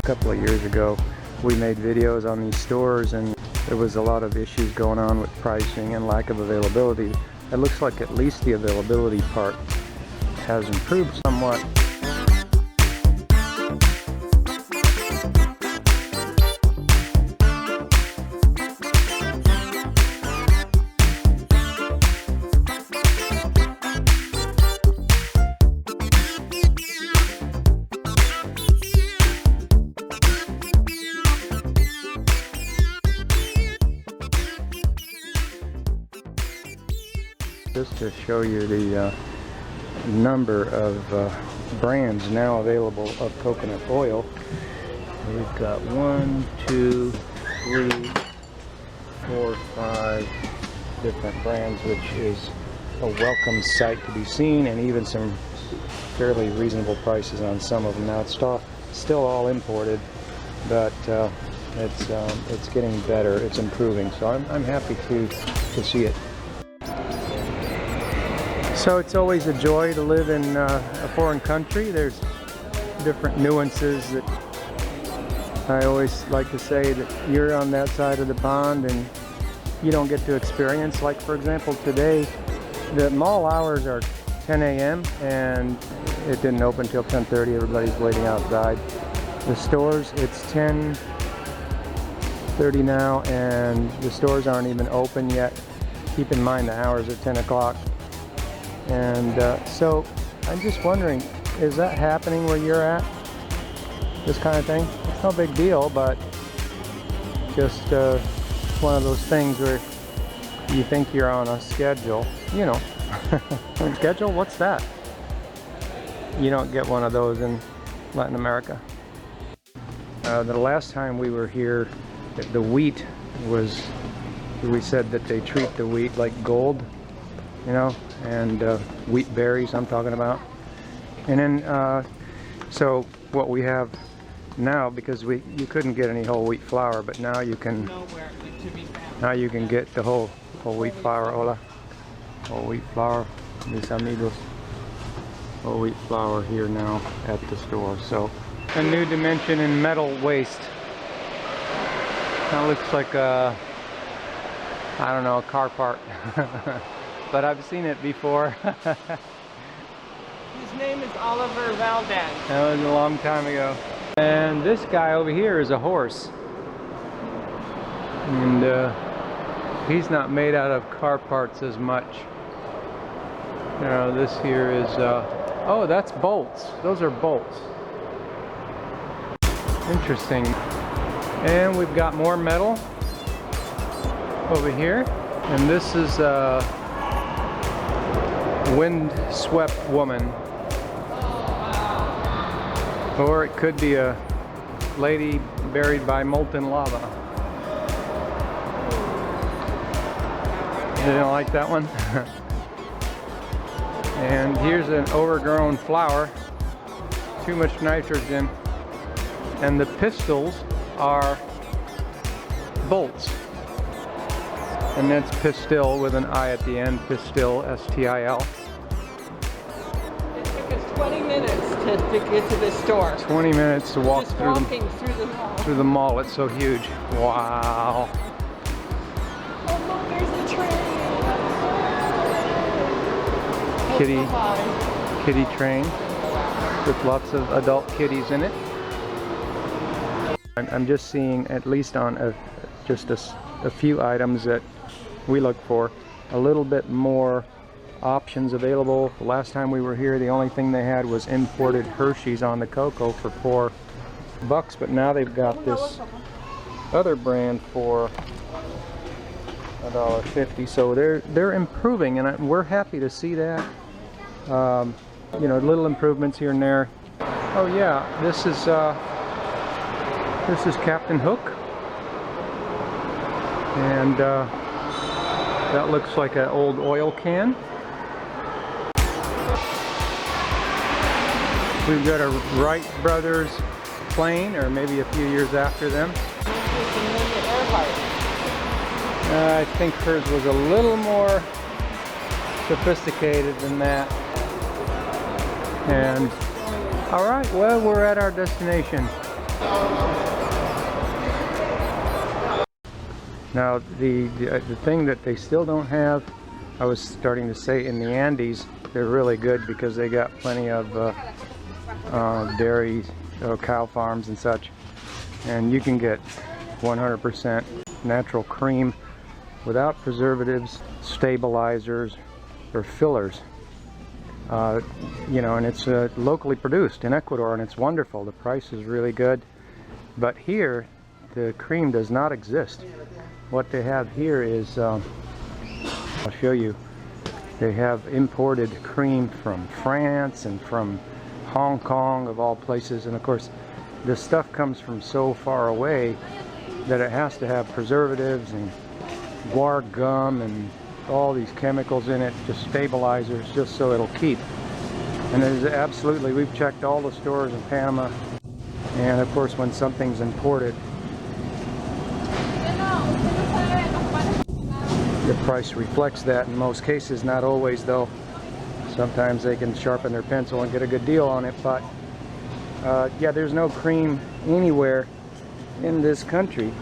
couple of years ago, we made videos on these stores, and there was a lot of issues going on with pricing and lack of availability. It looks like at least the availability part has improved somewhat. Just to show you the number of brands now available of coconut oil. We've got 1, 2, 3, 4, 5 different brands, which is a welcome sight to be seen, and even some fairly reasonable prices on some of them. Now it's still all imported, but it's getting better. It's improving, so I'm happy to see it. So it's always a joy to live in a foreign country. There's different nuances that I always like to say that you're on that side of the pond and you don't get to experience. Like, for example, today the mall hours are 10 a.m. and it didn't open till 10:30. Everybody's waiting outside. The stores, it's 10:30 now and the stores aren't even open yet. Keep in mind the hours are 10 o'clock. And so I'm just wondering, is that happening where you're at? This kind of thing? It's no big deal, but just one of those things where you think you're on a schedule. You know, schedule? What's that? You don't get one of those in Latin America. The last time we were here, the wheat was, we said that they treat the wheat like gold, you know, and wheat berries I'm talking about. And then so what we have now, because you couldn't get any whole wheat flour, but now you can get the whole wheat flour. Hola, whole wheat flour, mis amigos. Whole wheat flour here now at the store. So a new dimension in metal waste. That looks like a, I don't know, a car part. But I've seen it before. His name is Oliver Valdez. That was a long time ago. And this guy over here is a horse. And he's not made out of car parts as much. You know, this here is, oh, that's bolts. Those are bolts. Interesting. And we've got more metal over here. And this is windswept woman, or it could be a lady buried by molten lava. You don't like that one? And here's an overgrown flower, too much nitrogen, and the pistils are bolts. And that's pistil with an I at the end, pistil, S-T-I-L. It took us 20 minutes to get to the store. 20 minutes to walk Just through through the mall. Through the mall, it's so huge. Wow. Oh look, there's the train. Kitty train with lots of adult kitties in it. I'm just seeing, at least on just a few items that we look for, a little bit more options available. The last time we were here, the only thing they had was imported Hershey's on the cocoa for $4, but now they've got this other brand for $1.50. So they're improving, and we're happy to see that. You know, little improvements here and there. Oh yeah, this is Captain Hook, and that looks like an old oil can. We've got a Wright Brothers plane, or maybe a few years after them. I think hers was a little more sophisticated than that. And all right, well, we're at our destination. Now the thing that they still don't have, I was starting to say, in the Andes, they're really good because they got plenty of dairy, cow farms and such, and you can get 100% natural cream without preservatives, stabilizers, or fillers. You know, and it's locally produced in Ecuador, and it's wonderful. The price is really good. But here, the cream does not exist. What they have here is, I'll show you, they have imported cream from France and from Hong Kong, of all places. And of course, this stuff comes from so far away that it has to have preservatives and guar gum and all these chemicals in it, just stabilizers, just so it'll keep. And it is absolutely, we've checked all the stores in Panama, and of course when something's imported, the price reflects that in most cases, not always though. Sometimes they can sharpen their pencil and get a good deal on it, but yeah, there's no cream anywhere in this country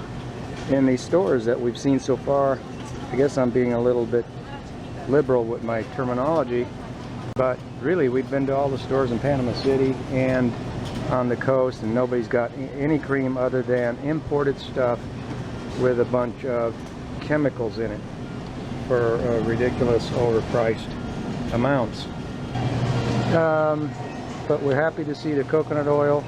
in these stores that we've seen so far. I guess I'm being a little bit liberal with my terminology, but really we've been to all the stores in Panama City and on the coast, and nobody's got any cream other than imported stuff with a bunch of chemicals in it for ridiculous overpriced amounts. But we're happy to see the coconut oil.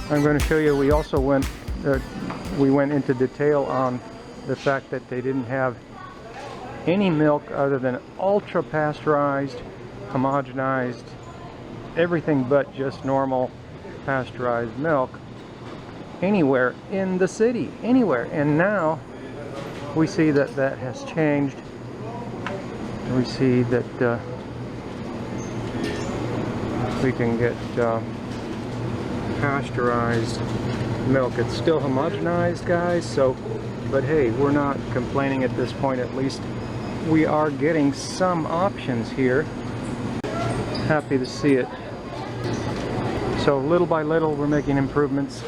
I'm going to show you, we also went into detail on the fact that they didn't have any milk other than ultra pasteurized, homogenized, everything but just normal pasteurized milk anywhere in the city, anywhere. And now we see that that has changed. We see that we can get pasteurized milk. It's still homogenized, guys, so, but hey, we're not complaining at this point. At least we are getting some options here. Happy to see it. So little by little we're making improvements.